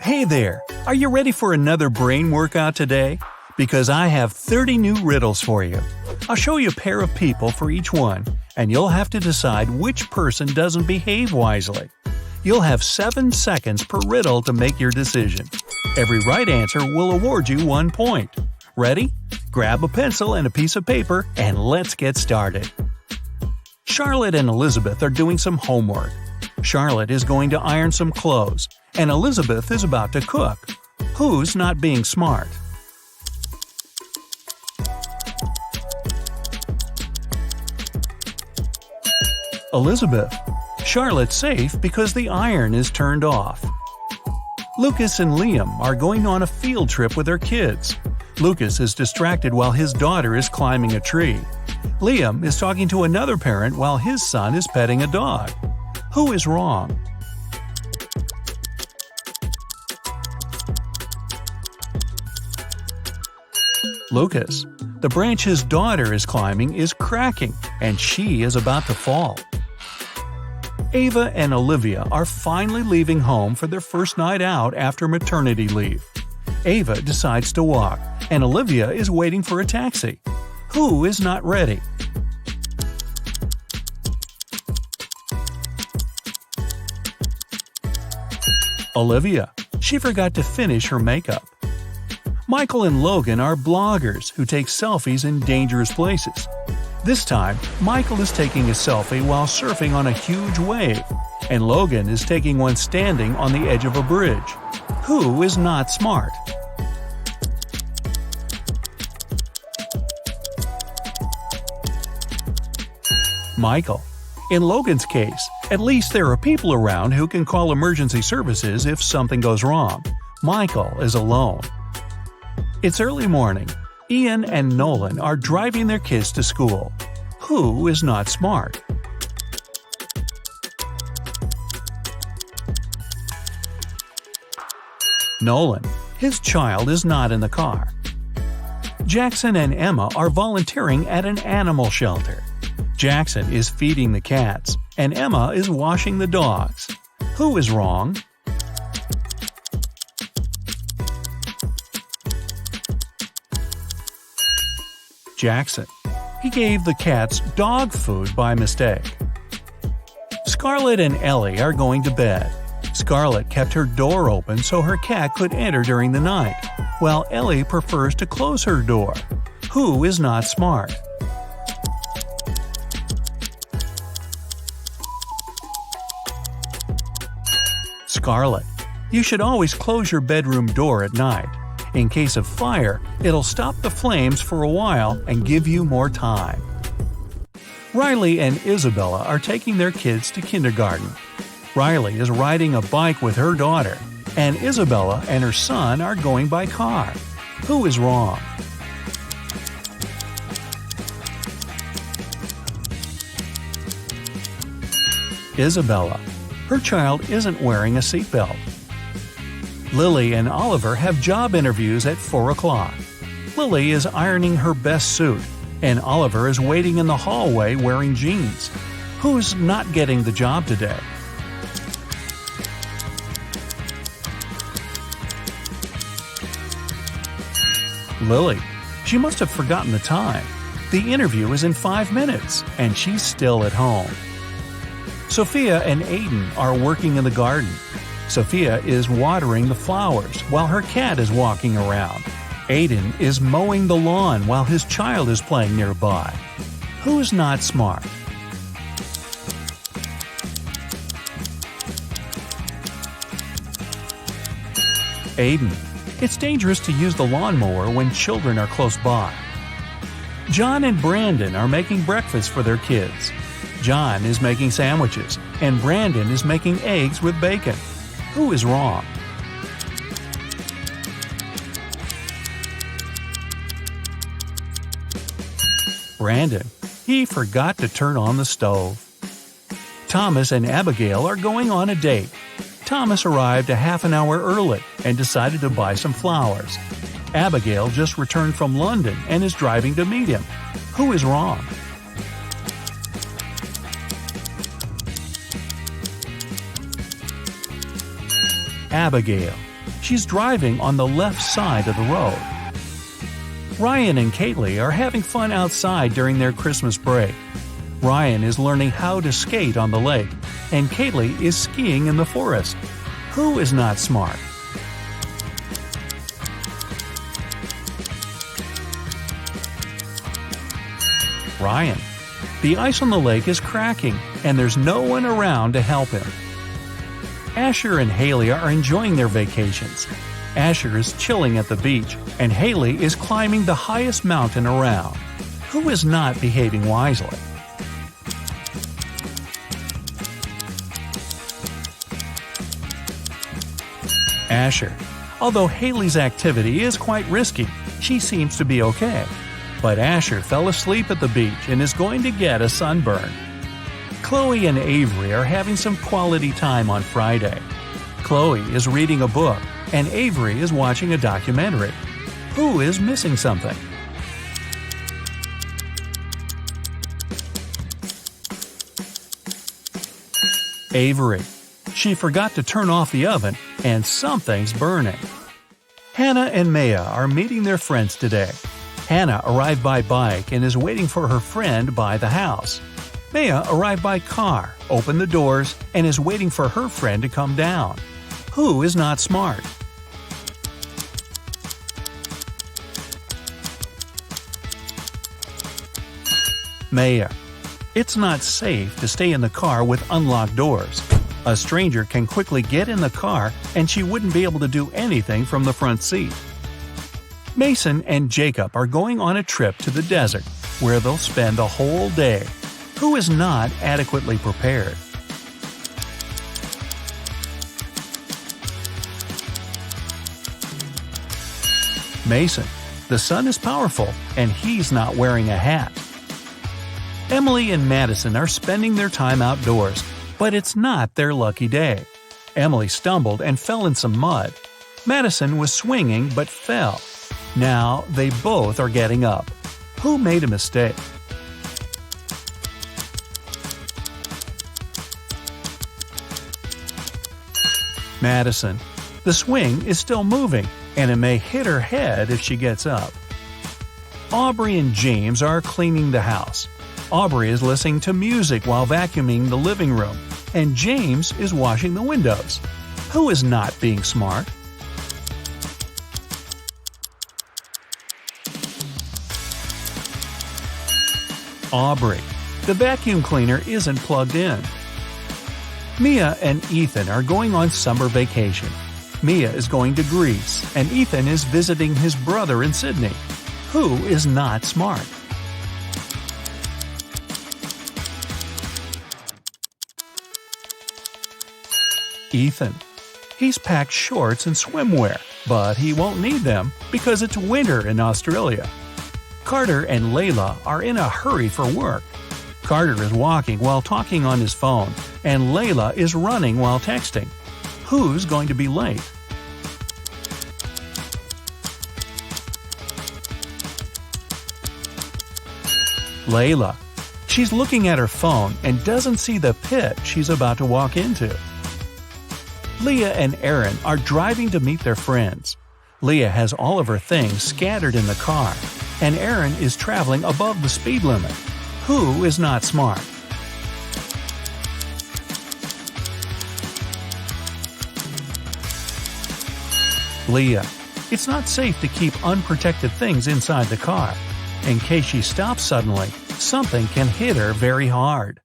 Hey there! Are you ready for another brain workout today? Because I have 30 new riddles for you. I'll show you a pair of people for each one, and you'll have to decide which person doesn't behave wisely. You'll have 7 seconds per riddle to make your decision. Every right answer will award you 1 point. Ready? Grab a pencil and a piece of paper, and let's get started. Charlotte and Elizabeth are doing some homework. Charlotte is going to iron some clothes, and Elizabeth is about to cook. Who's not being smart? Elizabeth. Charlotte's safe because the iron is turned off. Lucas and Liam are going on a field trip with their kids. Lucas is distracted while his daughter is climbing a tree. Liam is talking to another parent while his son is petting a dog. Who is wrong? Lucas. The branch his daughter is climbing is cracking, and she is about to fall. Ava and Olivia are finally leaving home for their first night out after maternity leave. Ava decides to walk, and Olivia is waiting for a taxi. Who is not ready? Olivia. She forgot to finish her makeup. Michael and Logan are bloggers who take selfies in dangerous places. This time, Michael is taking a selfie while surfing on a huge wave, and Logan is taking one standing on the edge of a bridge. Who is not smart? Michael. In Logan's case, at least there are people around who can call emergency services if something goes wrong. Michael is alone. It's early morning. Ian and Nolan are driving their kids to school. Who is not smart? Nolan. His child is not in the car. Jackson and Emma are volunteering at an animal shelter. Jackson is feeding the cats, and Emma is washing the dogs. Who is wrong? Jackson. He gave the cats dog food by mistake. Scarlett and Ellie are going to bed. Scarlett kept her door open so her cat could enter during the night, while Ellie prefers to close her door. Who is not smart? Scarlett. You should always close your bedroom door at night. In case of fire, it'll stop the flames for a while and give you more time. Riley and Isabella are taking their kids to kindergarten. Riley is riding a bike with her daughter, and Isabella and her son are going by car. Who is wrong? Isabella. Her child isn't wearing a seatbelt. Lily and Oliver have job interviews at 4 o'clock. Lily is ironing her best suit, and Oliver is waiting in the hallway wearing jeans. Who's not getting the job today? Lily. She must have forgotten the time. The interview is in 5 minutes, and she's still at home. Sophia and Aiden are working in the garden. Sophia is watering the flowers while her cat is walking around. Aiden is mowing the lawn while his child is playing nearby. Who's not smart? Aiden. It's dangerous to use the lawnmower when children are close by. John and Brandon are making breakfast for their kids. John is making sandwiches, and Brandon is making eggs with bacon. Who is wrong? Brandon. He forgot to turn on the stove. Thomas and Abigail are going on a date. Thomas arrived a half an hour early and decided to buy some flowers. Abigail just returned from London and is driving to meet him. Who is wrong? Abigail. She's driving on the left side of the road. Ryan and Kaylee are having fun outside during their Christmas break. Ryan is learning how to skate on the lake, and Kaylee is skiing in the forest. Who is not smart? Ryan. The ice on the lake is cracking, and there's no one around to help him. Asher and Haley are enjoying their vacations. Asher is chilling at the beach, and Haley is climbing the highest mountain around. Who is not behaving wisely? Asher. Although Haley's activity is quite risky, she seems to be okay. But Asher fell asleep at the beach and is going to get a sunburn. Chloe and Avery are having some quality time on Friday. Chloe is reading a book, and Avery is watching a documentary. Who is missing something? Avery. She forgot to turn off the oven, and something's burning. Hannah and Maya are meeting their friends today. Hannah arrived by bike and is waiting for her friend by the house. Maya arrived by car, opened the doors, and is waiting for her friend to come down. Who is not smart? Maya. It's not safe to stay in the car with unlocked doors. A stranger can quickly get in the car and she wouldn't be able to do anything from the front seat. Mason and Jacob are going on a trip to the desert, where they'll spend the whole day. Who is not adequately prepared? Mason. The sun is powerful, and he's not wearing a hat. Emily and Madison are spending their time outdoors, but it's not their lucky day. Emily stumbled and fell in some mud. Madison was swinging but fell. Now they both are getting up. Who made a mistake? Madison. The swing is still moving, and it may hit her head if she gets up. Aubrey and James are cleaning the house. Aubrey is listening to music while vacuuming the living room, and James is washing the windows. Who is not being smart? Aubrey. The vacuum cleaner isn't plugged in. Mia and Ethan are going on summer vacation. Mia is going to Greece, and Ethan is visiting his brother in Sydney. Who is not smart? Ethan. He's packed shorts and swimwear, but he won't need them because it's winter in Australia. Carter and Layla are in a hurry for work. Carter is walking while talking on his phone, and Layla is running while texting. Who's going to be late? Layla. She's looking at her phone and doesn't see the pit she's about to walk into. Leah and Aaron are driving to meet their friends. Leah has all of her things scattered in the car, and Aaron is traveling above the speed limit. Who is not smart? Leah. It's not safe to keep unprotected things inside the car. In case she stops suddenly, something can hit her very hard.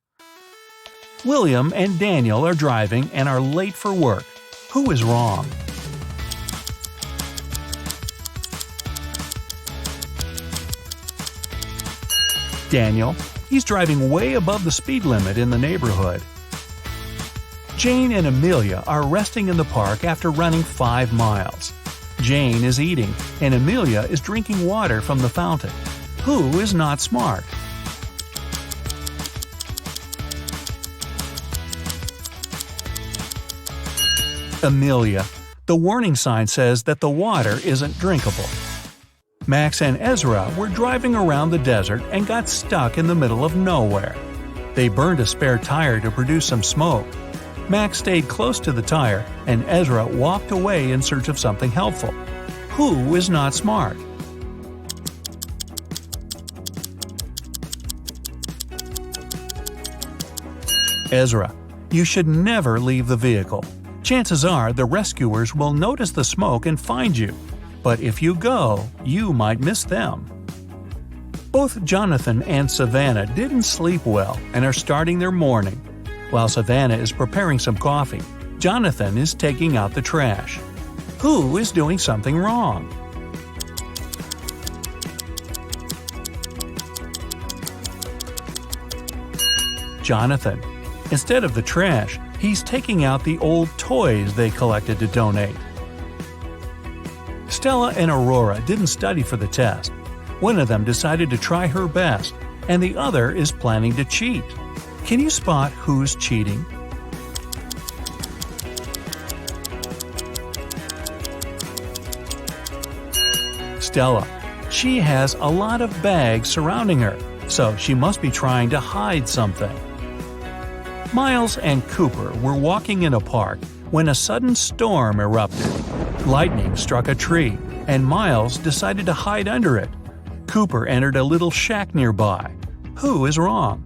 William and Daniel are driving and are late for work. Who is wrong? Daniel. He's driving way above the speed limit in the neighborhood. Jane and Amelia are resting in the park after running 5 miles. Jane is eating, and Amelia is drinking water from the fountain. Who is not smart? Amelia. The warning sign says that the water isn't drinkable. Max and Ezra were driving around the desert and got stuck in the middle of nowhere. They burned a spare tire to produce some smoke. Max stayed close to the tire, and Ezra walked away in search of something helpful. Who is not smart? Ezra. You should never leave the vehicle. Chances are the rescuers will notice the smoke and find you. But if you go, you might miss them. Both Jonathan and Savannah didn't sleep well and are starting their morning. While Savannah is preparing some coffee, Jonathan is taking out the trash. Who is doing something wrong? Jonathan. Instead of the trash, he's taking out the old toys they collected to donate. Stella and Aurora didn't study for the test. One of them decided to try her best, and the other is planning to cheat. Can you spot who's cheating? Stella. She has a lot of bags surrounding her, so she must be trying to hide something. Miles and Cooper were walking in a park when a sudden storm erupted. Lightning struck a tree, and Miles decided to hide under it. Cooper entered a little shack nearby. Who is wrong?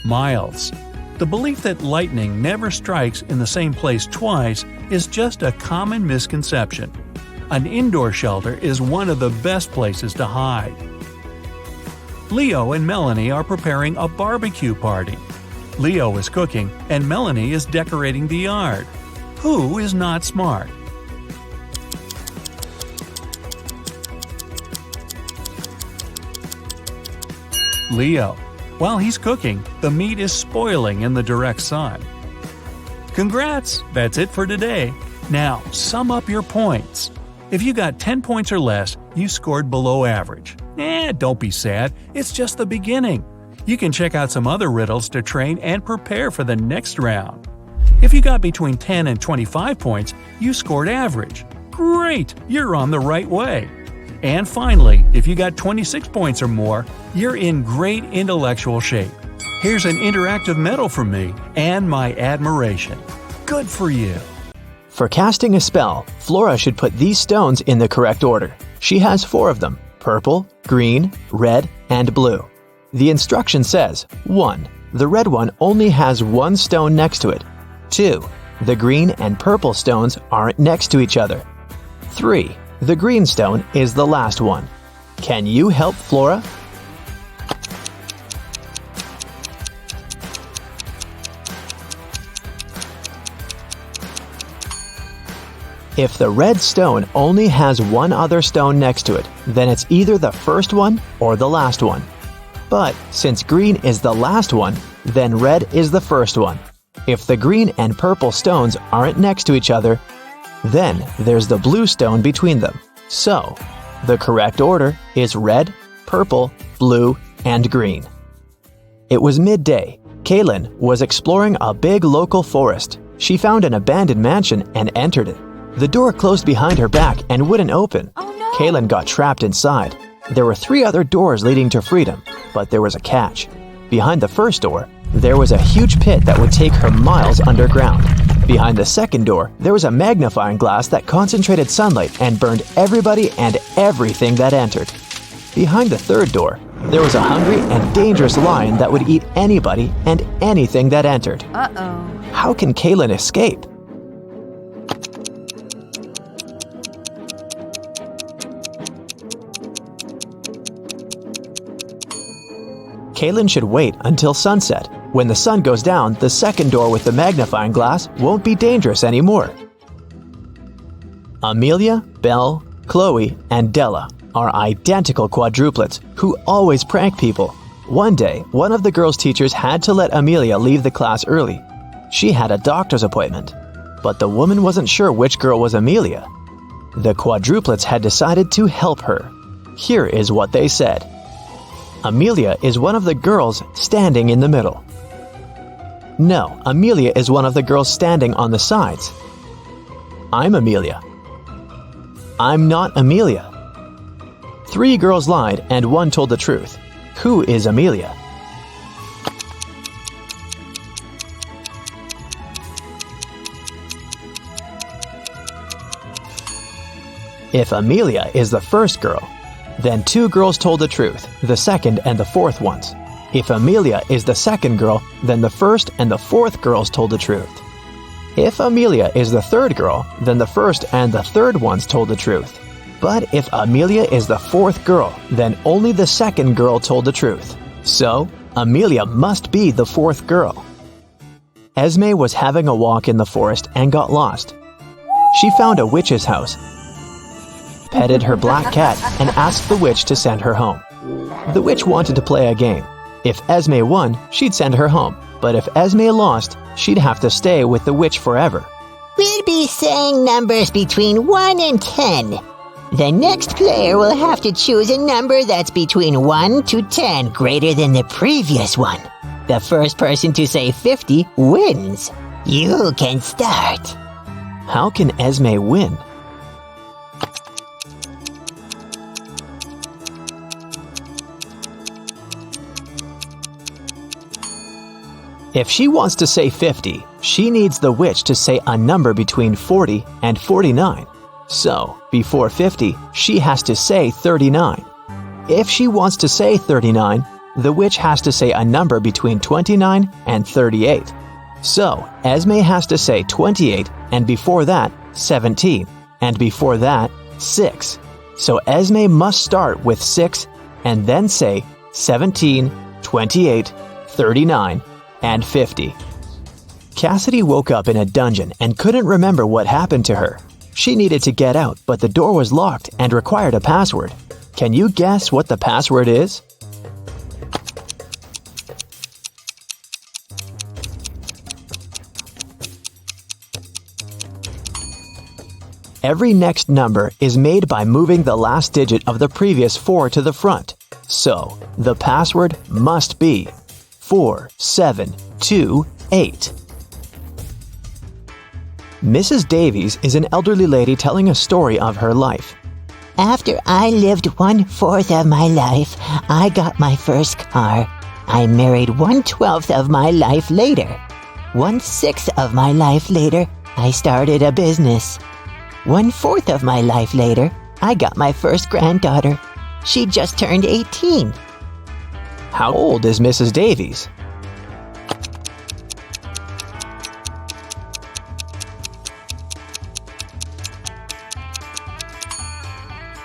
Miles. The belief that lightning never strikes in the same place twice is just a common misconception. An indoor shelter is one of the best places to hide. Leo and Melanie are preparing a barbecue party. Leo is cooking and Melanie is decorating the yard. Who is not smart? Leo. While he's cooking, the meat is spoiling in the direct sun. Congrats! That's it for today. Now, sum up your points. If you got 10 points or less, you scored below average. Don't be sad, it's just the beginning. You can check out some other riddles to train and prepare for the next round. If you got between 10 and 25 points, you scored average. Great! You're on the right way. And finally, if you got 26 points or more, you're in great intellectual shape. Here's an interactive medal from me and my admiration. Good for you! For casting a spell, Flora should put these stones in the correct order. She has 4 of them: purple, green, red, and blue. The instruction says: 1. The red one only has 1 stone next to it. 2. The green and purple stones aren't next to each other. 3. The green stone is the last one. Can you help Flora? If the red stone only has 1 other stone next to it, then it's either the first one or the last one. But since green is the last one, then red is the first one. If the green and purple stones aren't next to each other, then there's the blue stone between them. So, the correct order is red, purple, blue, and green. It was midday. Kaylin was exploring a big local forest. She found an abandoned mansion and entered it. The door closed behind her back and wouldn't open. Oh no! Kaylin got trapped inside. There were 3 other doors leading to freedom, but there was a catch. Behind the first door, there was a huge pit that would take her miles underground. Behind the second door, there was a magnifying glass that concentrated sunlight and burned everybody and everything that entered. Behind the third door, there was a hungry and dangerous lion that would eat anybody and anything that entered. Uh-oh. How can Kaylin escape? Kaylin should wait until sunset. When the sun goes down, the second door with the magnifying glass won't be dangerous anymore. Amelia, Belle, Chloe, and Della are identical quadruplets who always prank people. One day, one of the girls' teachers had to let Amelia leave the class early. She had a doctor's appointment, but the woman wasn't sure which girl was Amelia. The quadruplets had decided to help her. Here is what they said. Amelia is one of the girls standing in the middle. No, Amelia is one of the girls standing on the sides. I'm Amelia. I'm not Amelia. 3 girls lied and 1 told the truth. Who is Amelia? If Amelia is the first girl, then 2 girls told the truth, the second and the fourth ones. If Amelia is the second girl, then the first and the fourth girls told the truth. If Amelia is the third girl, then the first and the third ones told the truth. But if Amelia is the fourth girl, then only the second girl told the truth. So, Amelia must be the fourth girl. Esme was having a walk in the forest and got lost. She found a witch's house, petted her black cat, and asked the witch to send her home. The witch wanted to play a game. If Esme won, she'd send her home. But if Esme lost, she'd have to stay with the witch forever. We'll be saying numbers between 1 and 10. The next player will have to choose a number that's between 1 to 10 greater than the previous one. The first person to say 50 wins. You can start. How can Esme win? If she wants to say 50, she needs the witch to say a number between 40 and 49. So, before 50, she has to say 39. If she wants to say 39, the witch has to say a number between 29 and 38. So, Esme has to say 28, and before that, 17, and before that, 6. So Esme must start with 6 and then say 17, 28, 39, and 50. Cassidy woke up in a dungeon and couldn't remember what happened to her. She needed to get out, but the door was locked and required a password. Can you guess what the password is? Every next number is made by moving the last digit of the previous 4 to the front. So, the password must be 4728. Mrs. Davies is an elderly lady telling a story of her life. After I lived 1/4 of my life, I got my first car. I married 1/12 of my life later. 1/6 of my life later, I started a business. 1/4 of my life later, I got my first granddaughter. She just turned 18. How old is Mrs. Davies?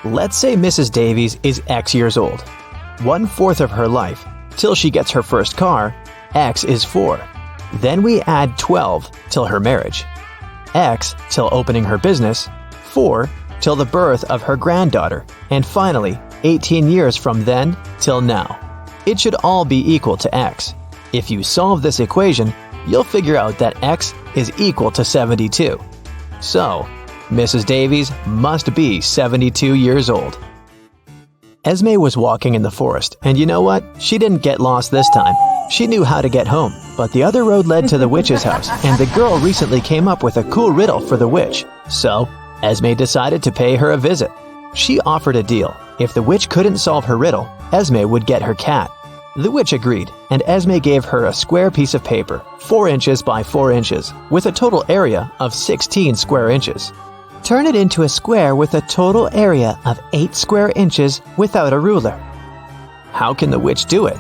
Let's say Mrs. Davies is X years old. 1/4 of her life, till she gets her first car, X is 4. Then we add 12 till her marriage. X till opening her business, 4 till the birth of her granddaughter, and finally 18 years from then till now. It should all be equal to X. If you solve this equation, you'll figure out that X is equal to 72. So, Mrs. Davies must be 72 years old. Esme was walking in the forest, and you know what? She didn't get lost this time. She knew how to get home, but the other road led to the witch's house, and the girl recently came up with a cool riddle for the witch. So, Esme decided to pay her a visit. She offered a deal. If the witch couldn't solve her riddle, Esme would get her cat. The witch agreed, and Esme gave her a square piece of paper, 4 inches by 4 inches, with a total area of 16 square inches. Turn it into a square with a total area of 8 square inches without a ruler. How can the witch do it?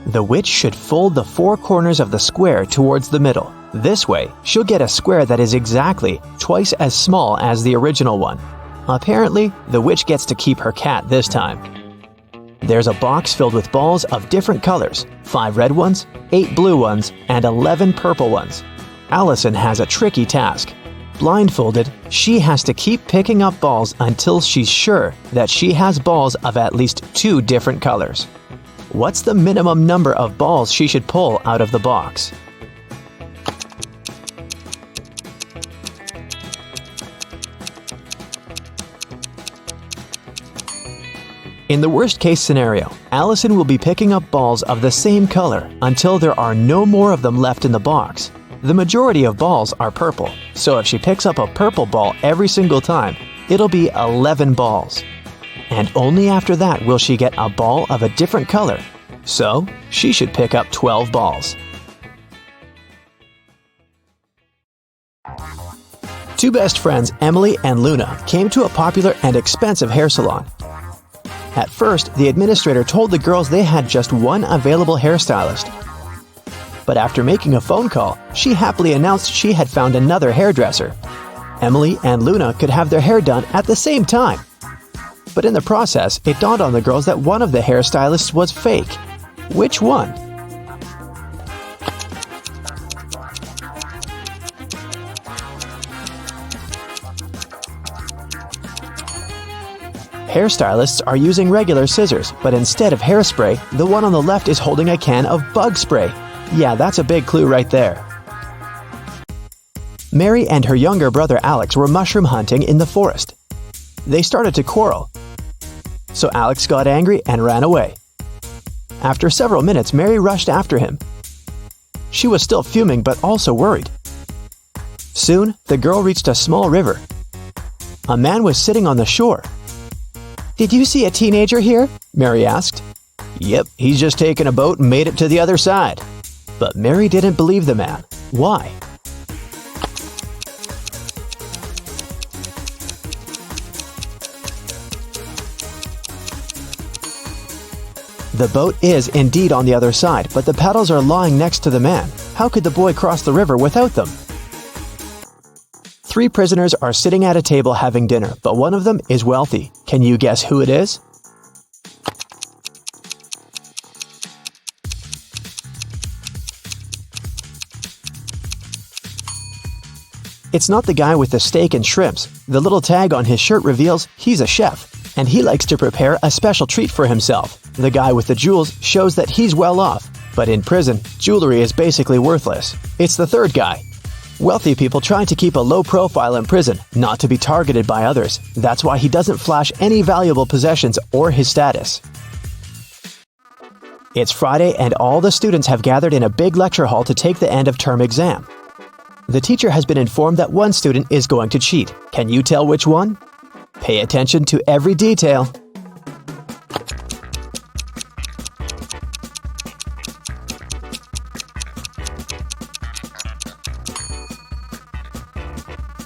The witch should fold the 4 corners of the square towards the middle. This way, she'll get a square that is exactly twice as small as the original one. Apparently, the witch gets to keep her cat this time. There's a box filled with balls of different colors, 5 red ones, 8 blue ones, and 11 purple ones. Allison has a tricky task. Blindfolded, she has to keep picking up balls until she's sure that she has balls of at least 2 different colors. What's the minimum number of balls she should pull out of the box? In the worst-case scenario, Allison will be picking up balls of the same color until there are no more of them left in the box. The majority of balls are purple, so if she picks up a purple ball every single time, it'll be 11 balls. And only after that will she get a ball of a different color. So, she should pick up 12 balls. Two best friends, Emily and Luna, came to a popular and expensive hair salon. At first, the administrator told the girls they had just one available hairstylist. But after making a phone call, she happily announced she had found another hairdresser. Emily and Luna could have their hair done at the same time. But in the process, it dawned on the girls that one of the hairstylists was fake. Which one? Hairstylists are using regular scissors, but instead of hairspray, the one on the left is holding a can of bug spray. Yeah, that's a big clue right there. Mary and her younger brother Alex were mushroom hunting in the forest. They started to quarrel. So Alex got angry and ran away. After several minutes, Mary rushed after him. She was still fuming but also worried. Soon, the girl reached a small river. A man was sitting on the shore. "Did you see a teenager here?" Mary asked. "Yep, he's just taken a boat and made it to the other side." But Mary didn't believe the man. Why? The boat is indeed on the other side, but the paddles are lying next to the man. How could the boy cross the river without them? Three prisoners are sitting at a table having dinner, but one of them is wealthy. Can you guess who it is? It's not the guy with the steak and shrimps. The little tag on his shirt reveals he's a chef, and he likes to prepare a special treat for himself. The guy with the jewels shows that he's well off, but in prison, jewelry is basically worthless. It's the third guy. Wealthy people try to keep a low profile in prison, not to be targeted by others. That's why he doesn't flash any valuable possessions or his status. It's Friday and all the students have gathered in a big lecture hall to take the end of term exam. The teacher has been informed that one student is going to cheat. Can you tell which one? Pay attention to every detail.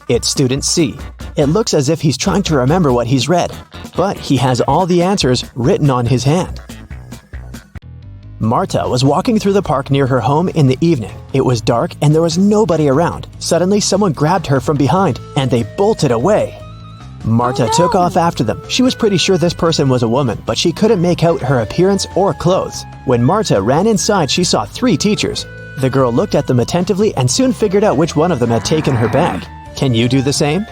It's student C. It looks as if he's trying to remember what he's read, but he has all the answers written on his hand. Marta was walking through the park near her home in the evening. It was dark and there was nobody around. Suddenly, someone grabbed her from behind and they bolted away. Marta took off after them. She was pretty sure this person was a woman, but she couldn't make out her appearance or clothes. When Marta ran inside, she saw 3 teachers. The girl looked at them attentively and soon figured out which one of them had taken her bag. Can you do the same?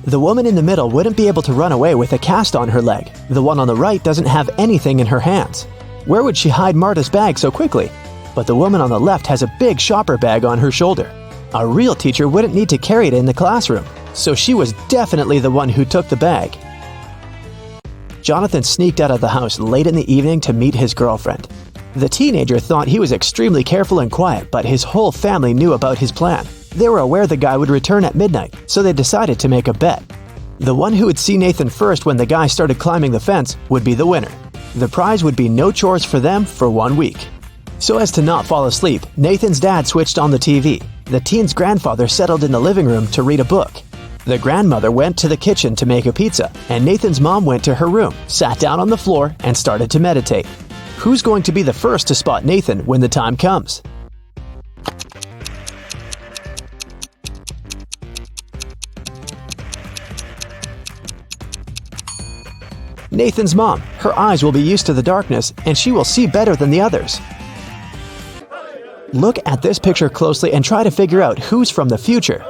The woman in the middle wouldn't be able to run away with a cast on her leg. The one on the right doesn't have anything in her hands. Where would she hide Marta's bag so quickly? But the woman on the left has a big shopper bag on her shoulder. A real teacher wouldn't need to carry it in the classroom, so she was definitely the one who took the bag. Jonathan sneaked out of the house late in the evening to meet his girlfriend. The teenager thought he was extremely careful and quiet, but his whole family knew about his plan. They were aware the guy would return at midnight, so they decided to make a bet. The one who would see Nathan first when the guy started climbing the fence would be the winner. The prize would be no chores for them for 1 week. So as to not fall asleep, Nathan's dad switched on the TV. The teen's grandfather settled in the living room to read a book. The grandmother went to the kitchen to make a pizza, and Nathan's mom went to her room, sat down on the floor, and started to meditate. Who's going to be the first to spot Nathan when the time comes? Nathan's mom. Her eyes will be used to the darkness, and she will see better than the others. Look at this picture closely and try to figure out who's from the future.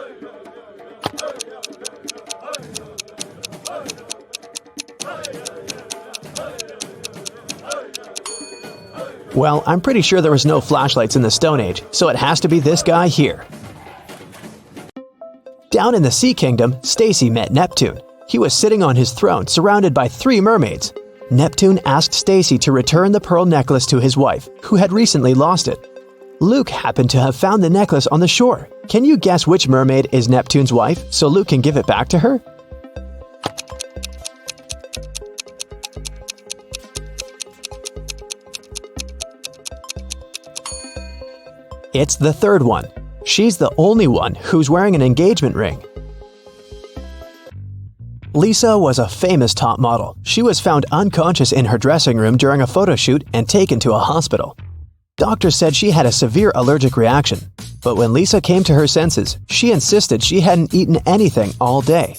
Well, I'm pretty sure there was no flashlights in the Stone Age, so it has to be this guy here. Down in the Sea Kingdom, Stacy met Neptune. He was sitting on his throne, surrounded by 3 mermaids. Neptune asked Stacy to return the pearl necklace to his wife, who had recently lost it. Luke happened to have found the necklace on the shore. Can you guess which mermaid is Neptune's wife, so Luke can give it back to her? It's the third one. She's the only one who's wearing an engagement ring. Lisa was a famous top model. She was found unconscious in her dressing room during a photo shoot and taken to a hospital. Doctors said she had a severe allergic reaction, but when Lisa came to her senses, she insisted she hadn't eaten anything all day.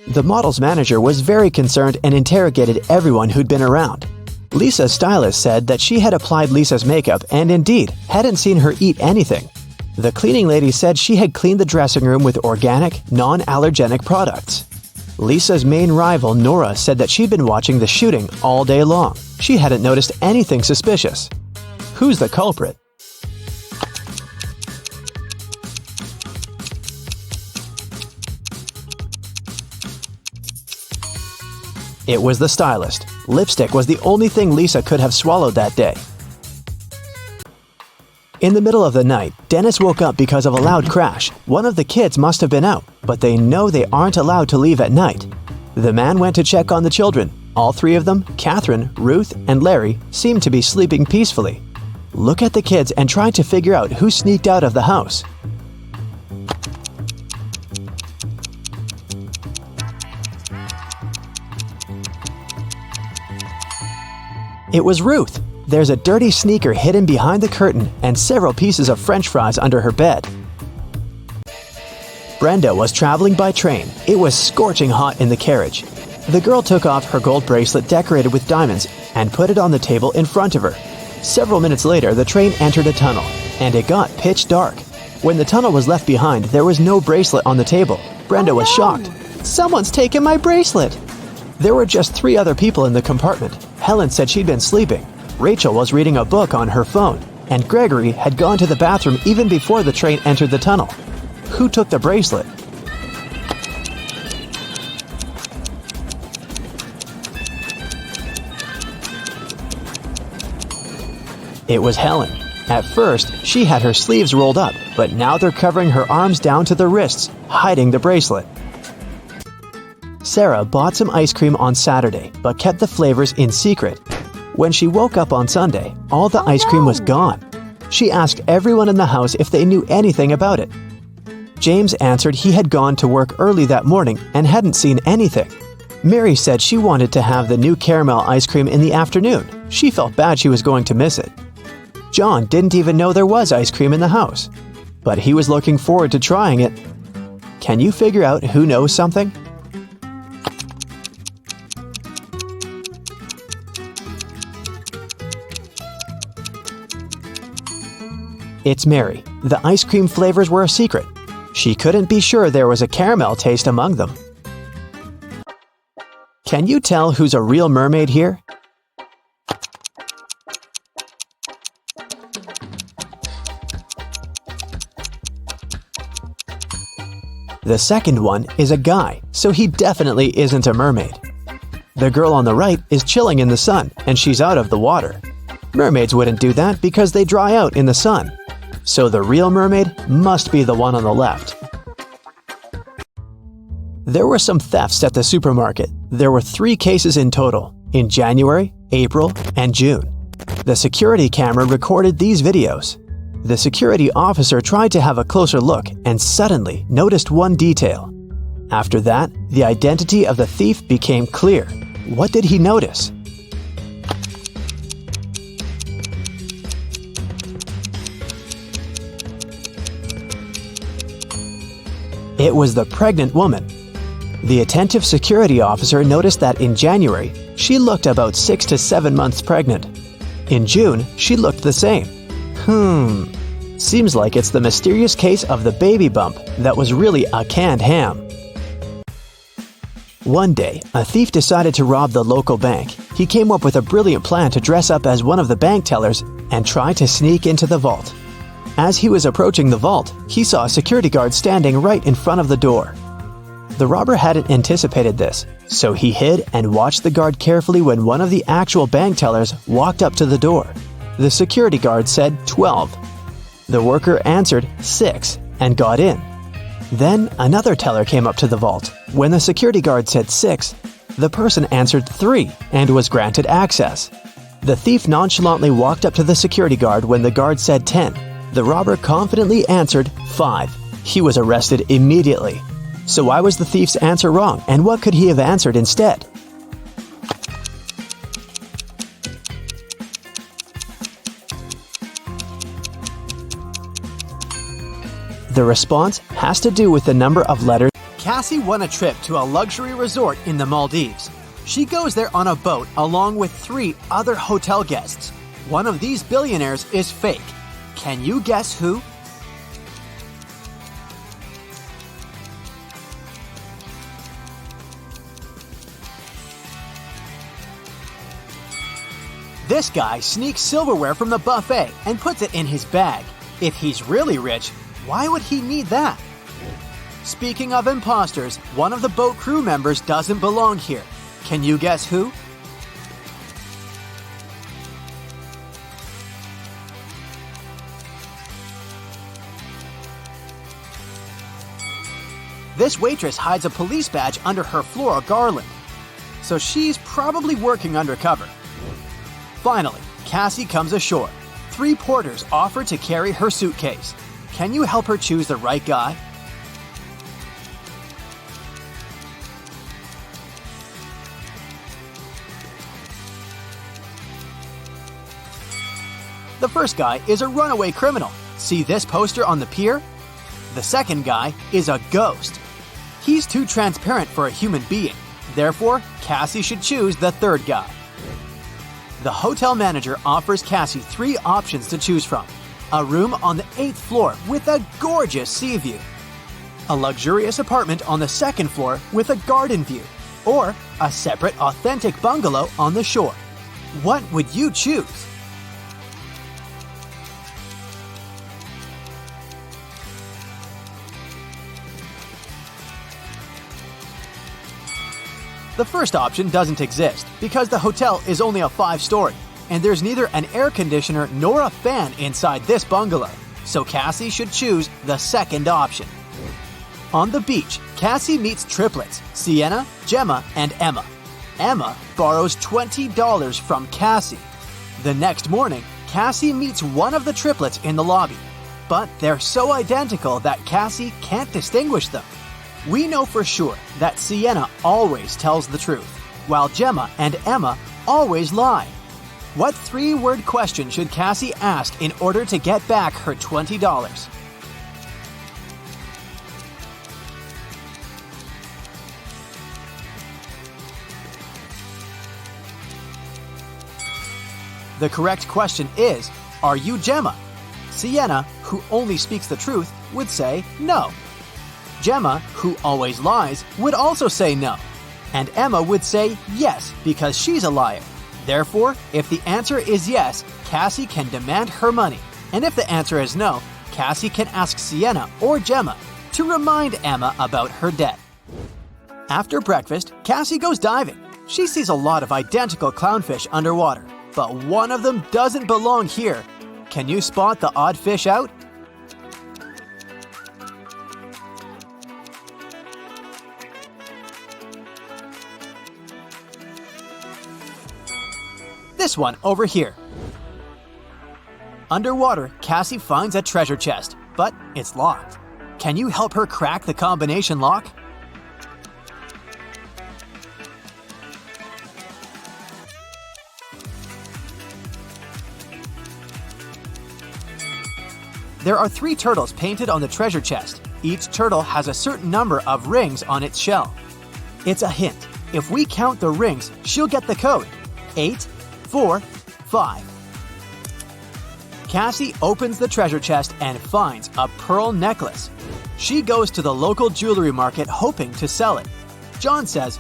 The model's manager was very concerned and interrogated everyone who'd been around. Lisa's stylist said that she had applied Lisa's makeup and indeed hadn't seen her eat anything. The cleaning lady said she had cleaned the dressing room with organic, non-allergenic products. Lisa's main rival, Nora, said that she'd been watching the shooting all day long. She hadn't noticed anything suspicious. Who's the culprit? It was the stylist. Lipstick was the only thing Lisa could have swallowed that day. In the middle of the night, Dennis woke up because of a loud crash. One of the kids must have been out, but they know they aren't allowed to leave at night. The man went to check on the children. All 3 of them, Catherine, Ruth, and Larry, seemed to be sleeping peacefully. Look at the kids and try to figure out who sneaked out of the house. It was Ruth. There's a dirty sneaker hidden behind the curtain and several pieces of French fries under her bed. Brenda was traveling by train. It was scorching hot in the carriage. The girl took off her gold bracelet decorated with diamonds and put it on the table in front of her. Several minutes later, the train entered a tunnel, and it got pitch dark. When the tunnel was left behind, there was no bracelet on the table. Brenda was shocked. "Someone's taken my bracelet!" There were just 3 other people in the compartment. Helen said she'd been sleeping. Rachel was reading a book on her phone, and Gregory had gone to the bathroom even before the train entered the tunnel. Who took the bracelet? It was Helen. At first, she had her sleeves rolled up, but now they're covering her arms down to the wrists, hiding the bracelet. Sarah bought some ice cream on Saturday, but kept the flavors in secret. When she woke up on Sunday, all the ice cream was gone. She asked everyone in the house if they knew anything about it. James answered he had gone to work early that morning and hadn't seen anything. Mary said she wanted to have the new caramel ice cream in the afternoon. She felt bad she was going to miss it. John didn't even know there was ice cream in the house, but he was looking forward to trying it. Can you figure out who knows something? It's Mary. The ice cream flavors were a secret. She couldn't be sure there was a caramel taste among them. Can you tell who's a real mermaid here? The second one is a guy, so he definitely isn't a mermaid. The girl on the right is chilling in the sun, and she's out of the water. Mermaids wouldn't do that because they dry out in the sun. So the real mermaid must be the one on the left. There were some thefts at the supermarket. There were 3 cases in total, in January, April, and June. The security camera recorded these videos. The security officer tried to have a closer look and suddenly noticed one detail. After that, the identity of the thief became clear. What did he notice? It was the pregnant woman. The attentive security officer noticed that in January, she looked about 6 to 7 months pregnant. In June, she looked the same. Seems like it's the mysterious case of the baby bump that was really a canned ham. One day, a thief decided to rob the local bank. he came up with a brilliant plan to dress up as one of the bank tellers and try to sneak into the vault. As he was approaching the vault, he saw a security guard standing right in front of the door. The robber hadn't anticipated this, so he hid and watched the guard carefully when one of the actual bank tellers walked up to the door. The security guard said 12. The worker answered 6 and got in. Then another teller came up to the vault. When the security guard said 6, the person answered 3 and was granted access. The thief nonchalantly walked up to the security guard when the guard said 10. The robber confidently answered 5. He was arrested immediately. So why was the thief's answer wrong, and what could he have answered instead? The response has to do with the number of letters. Cassie won a trip to a luxury resort in the Maldives. She goes there on a boat along with 3 other hotel guests. One of these billionaires is fake. Can you guess who? This guy sneaks silverware from the buffet and puts it in his bag. If he's really rich, why would he need that? Speaking of imposters, one of the boat crew members doesn't belong here. Can you guess who? This waitress hides a police badge under her floral garland, so she's probably working undercover. Finally, Cassie comes ashore. 3 porters offer to carry her suitcase. Can you help her choose the right guy? The first guy is a runaway criminal. See this poster on the pier? The second guy is a ghost. He's too transparent for a human being. Therefore, Cassie should choose the third guy. The hotel manager offers Cassie 3 options to choose from. A room on the 8th floor with a gorgeous sea view. A luxurious apartment on the 2nd floor with a garden view. Or a separate authentic bungalow on the shore. What would you choose? The first option doesn't exist because the hotel is only a 5-story, and there's neither an air conditioner nor a fan inside this bungalow, so Cassie should choose the second option. On the beach, Cassie meets triplets, Sienna, Gemma, and Emma. Emma borrows $20 from Cassie. The next morning, Cassie meets one of the triplets in the lobby, but they're so identical that Cassie can't distinguish them. We know for sure that Sienna always tells the truth, while Gemma and Emma always lie. What 3-word question should Cassie ask in order to get back her $20? The correct question is, are you Gemma? Sienna, who only speaks the truth, would say no. Gemma, who always lies, would also say no. And Emma would say yes because she's a liar. Therefore, if the answer is yes, Cassie can demand her money. And if the answer is no, Cassie can ask Sienna or Gemma to remind Emma about her debt. After breakfast, Cassie goes diving. She sees a lot of identical clownfish underwater, but one of them doesn't belong here. Can you spot the odd fish out? This one over here. Underwater, Cassie finds a treasure chest, but it's locked. Can you help her crack the combination lock? There are 3 turtles painted on the treasure chest. Each turtle has a certain number of rings on its shell. It's a hint. If we count the rings, she'll get the code. 8, 4, 5. Cassie opens the treasure chest and finds a pearl necklace. She goes to the local jewelry market hoping to sell it. John says,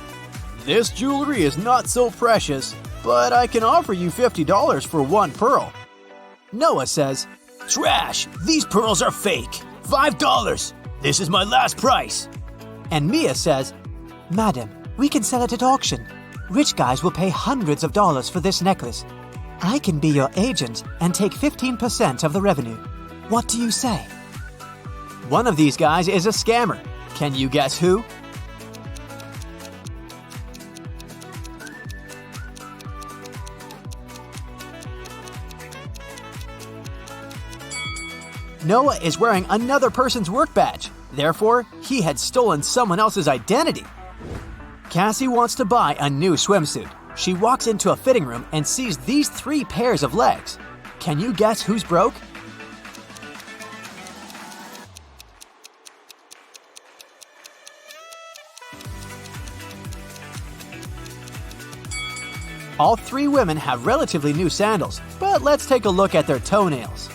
"This jewelry is not so precious." "But I can offer you $50 for one pearl." Noah says, "Trash! These pearls are fake! $5! This is my last price!" And Mia says, Madam, we can sell it at auction. Rich guys will pay hundreds of dollars for this necklace. I can be your agent and take 15% of the revenue. What do you say? one of these guys is a scammer. Can you guess who? Noah is wearing another person's work badge. Therefore, he had stolen someone else's identity. Cassie wants to buy a new swimsuit. She walks into a fitting room and sees these 3 pairs of legs. Can you guess who's broke? All 3 women have relatively new sandals, but let's take a look at their toenails.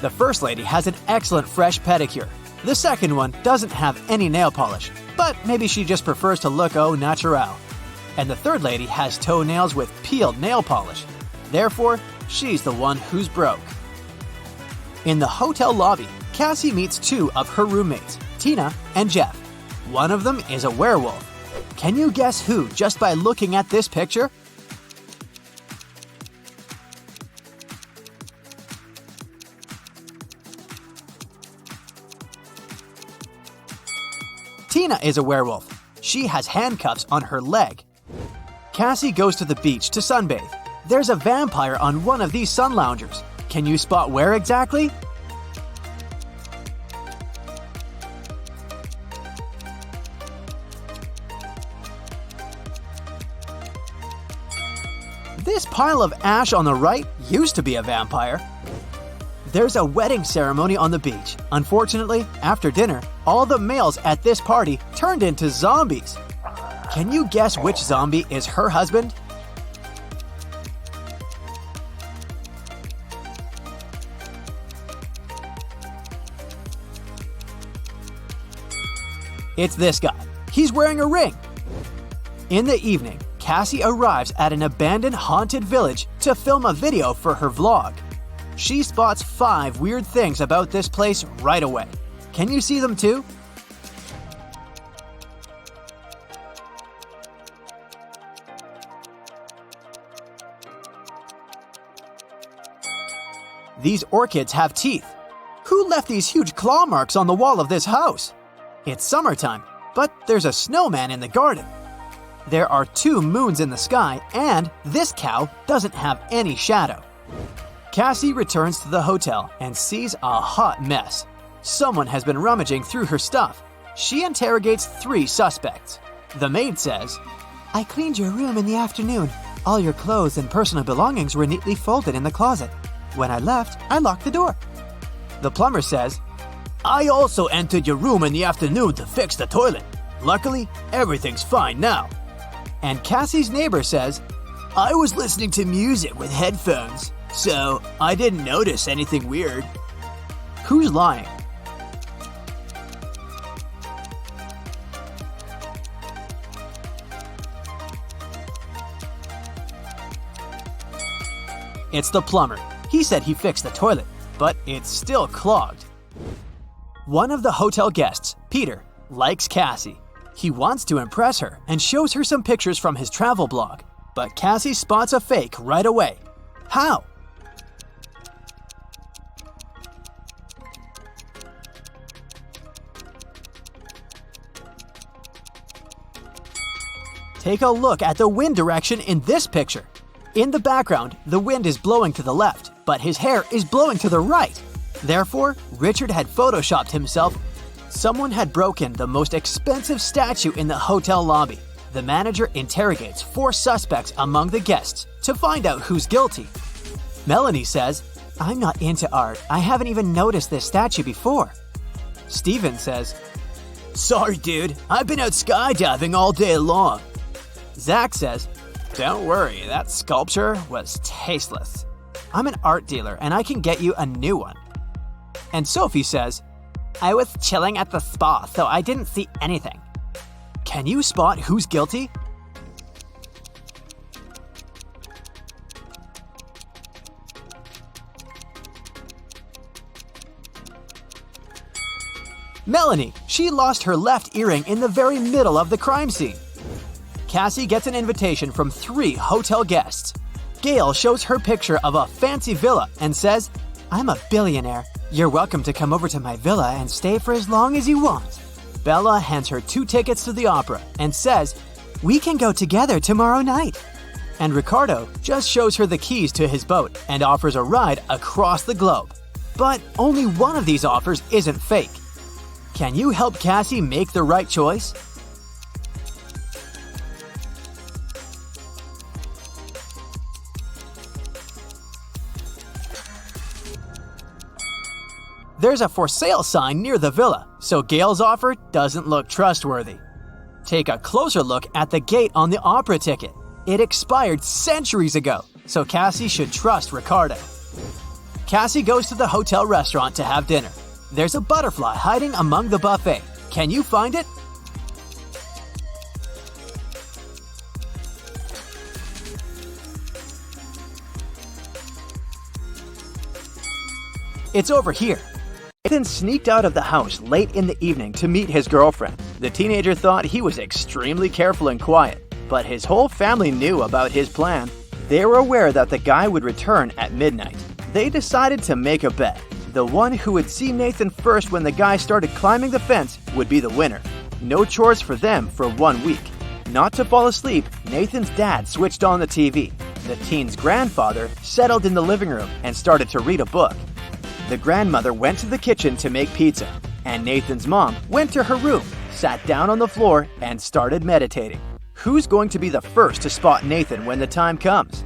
The first lady has an excellent fresh pedicure. The second one doesn't have any nail polish, but maybe she just prefers to look au naturel. And the third lady has toenails with peeled nail polish. Therefore, she's the one who's broke. In the hotel lobby, Cassie meets 2 of her roommates, Tina and Jeff. One of them is a werewolf. Can you guess who just by looking at this picture? Tina is a werewolf. She has handcuffs on her leg. Cassie goes to the beach to sunbathe. There's a vampire on one of these sun loungers. Can you spot where exactly? This pile of ash on the right used to be a vampire. There's a wedding ceremony on the beach. Unfortunately, after dinner, all the males at this party turned into zombies. Can you guess which zombie is her husband? It's this guy. He's wearing a ring. In the evening, Cassie arrives at an abandoned haunted village to film a video for her vlog. She spots 5 weird things about this place right away. Can you see them too? These orchids have teeth. Who left these huge claw marks on the wall of this house? It's summertime, but there's a snowman in the garden. There are 2 moons in the sky, and this cow doesn't have any shadow. Cassie returns to the hotel and sees a hot mess. Someone has been rummaging through her stuff. She interrogates 3 suspects. The maid says, I cleaned your room in the afternoon. All your clothes and personal belongings were neatly folded in the closet. When I left, I locked the door. The plumber says, I also entered your room in the afternoon to fix the toilet. Luckily, everything's fine now. And Cassie's neighbor says, I was listening to music with headphones, so I didn't notice anything weird. Who's lying? It's the plumber. He said he fixed the toilet, but it's still clogged. One of the hotel guests, Peter, likes Cassie. He wants to impress her and shows her some pictures from his travel blog, but Cassie spots a fake right away. How? Take a look at the wind direction in this picture. In the background, the wind is blowing to the left, but his hair is blowing to the right. Therefore, Richard had photoshopped himself. Someone had broken the most expensive statue in the hotel lobby. The manager interrogates 4 suspects among the guests to find out who's guilty. Melanie says, I'm not into art. I haven't even noticed this statue before. Steven says, Sorry, dude. I've been out skydiving all day long. Zach says, Don't worry, that sculpture was tasteless. I'm an art dealer and I can get you a new one. And Sophie says, I was chilling at the spa, so I didn't see anything. Can you spot who's guilty? Melanie, she lost her left earring in the very middle of the crime scene. Cassie gets an invitation from 3 hotel guests. Gail shows her picture of a fancy villa and says, "I'm a billionaire. You're welcome to come over to my villa and stay for as long as you want." Bella hands her 2 tickets to the opera and says, "We can go together tomorrow night." And Ricardo just shows her the keys to his boat and offers a ride across the globe. But only one of these offers isn't fake. Can you help Cassie make the right choice? There's a for sale sign near the villa, so Gail's offer doesn't look trustworthy. Take a closer look at the gate on the opera ticket. It expired centuries ago, so Cassie should trust Ricardo. Cassie goes to the hotel restaurant to have dinner. There's a butterfly hiding among the buffet. Can you find it? It's over here. Nathan sneaked out of the house late in the evening to meet his girlfriend. The teenager thought he was extremely careful and quiet, but his whole family knew about his plan. They were aware that the guy would return at midnight. They decided to make a bet. The one who would see Nathan first when the guy started climbing the fence would be the winner. No chores for them for 1 week. Not to fall asleep, Nathan's dad switched on the TV. The teen's grandfather settled in the living room and started to read a book. The grandmother went to the kitchen to make pizza, and Nathan's mom went to her room, sat down on the floor, and started meditating. Who's going to be the first to spot Nathan when the time comes?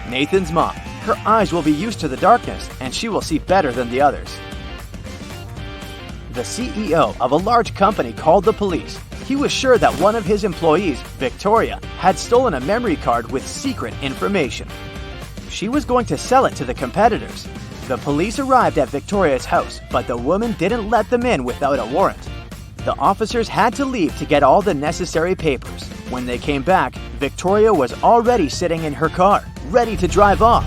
Nathan's mom. Her eyes will be used to the darkness, and she will see better than the others. The CEO of a large company called the police. He was sure that one of his employees, Victoria, had stolen a memory card with secret information. She was going to sell it to the competitors. The police arrived at Victoria's house, but the woman didn't let them in without a warrant. The officers had to leave to get all the necessary papers. When they came back, Victoria was already sitting in her car, ready to drive off.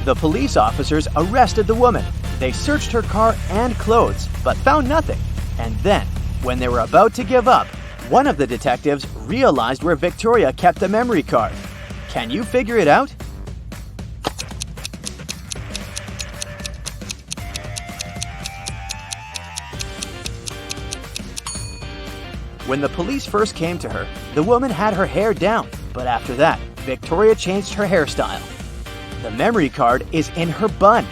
The police officers arrested the woman. They searched her car and clothes, but found nothing. And then, when they were about to give up, one of the detectives realized where Victoria kept the memory card. Can you figure it out? When the police first came to her, the woman had her hair down, but after that, Victoria changed her hairstyle. The memory card is in her bun.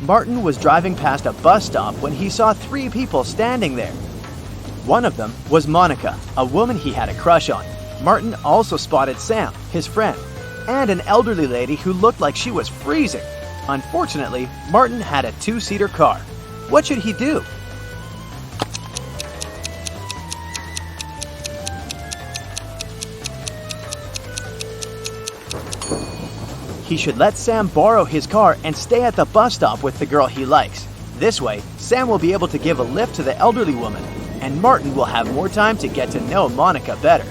Martin was driving past a bus stop when he saw 3 people standing there. One of them was Monica, a woman he had a crush on. Martin also spotted Sam, his friend, and an elderly lady who looked like she was freezing. Unfortunately, Martin had a 2-seater car. What should he do? He should let Sam borrow his car and stay at the bus stop with the girl he likes. This way, Sam will be able to give a lift to the elderly woman, and Martin will have more time to get to know Monica better.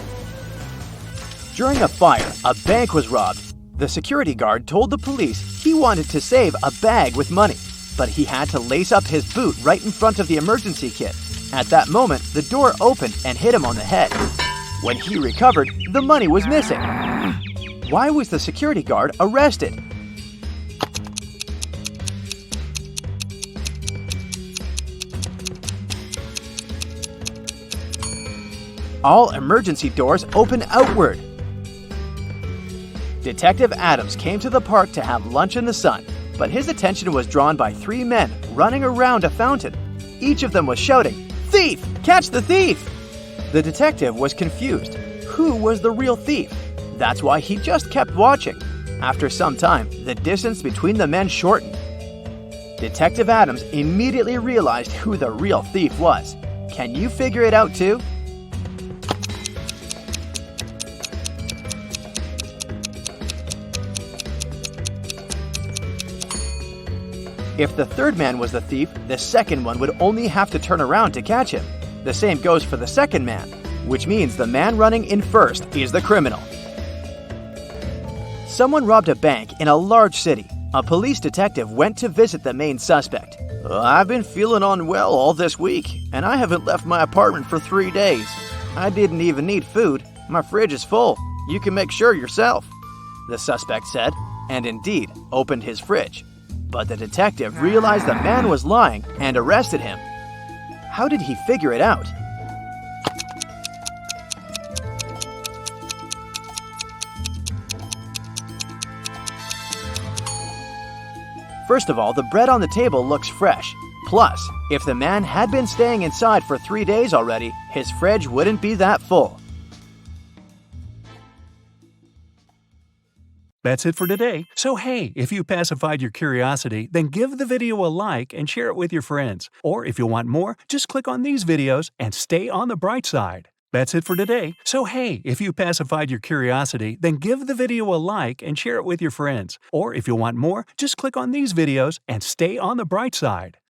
During a fire, a bank was robbed. The security guard told the police he wanted to save a bag with money, but he had to lace up his boot right in front of the emergency kit. At that moment, the door opened and hit him on the head. When he recovered, the money was missing. Why was the security guard arrested? All emergency doors open outward. Detective Adams came to the park to have lunch in the sun, but his attention was drawn by 3 men running around a fountain. Each of them was shouting, "Thief! Catch the thief!" The detective was confused. Who was the real thief? That's why he just kept watching. After some time, the distance between the men shortened. Detective Adams immediately realized who the real thief was. Can you figure it out too? If the third man was the thief, the second one would only have to turn around to catch him. The same goes for the second man, which means the man running in first is the criminal. Someone robbed a bank in a large city. A police detective went to visit the main suspect. I've been feeling unwell all this week, and I haven't left my apartment for 3 days. I didn't even need food. My fridge is full. You can make sure yourself, the suspect said, and indeed opened his fridge. But the detective realized the man was lying and arrested him. How did he figure it out? First of all, the bread on the table looks fresh. Plus, if the man had been staying inside for 3 days already, his fridge wouldn't be that full. That's it for today. So hey, if you pacified your curiosity, then give the video a like and share it with your friends. Or if you want more, just click on these videos and stay on the bright side. That's it for today. So hey, if you pacified your curiosity, then give the video a like and share it with your friends. Or if you want more, just click on these videos and stay on the bright side.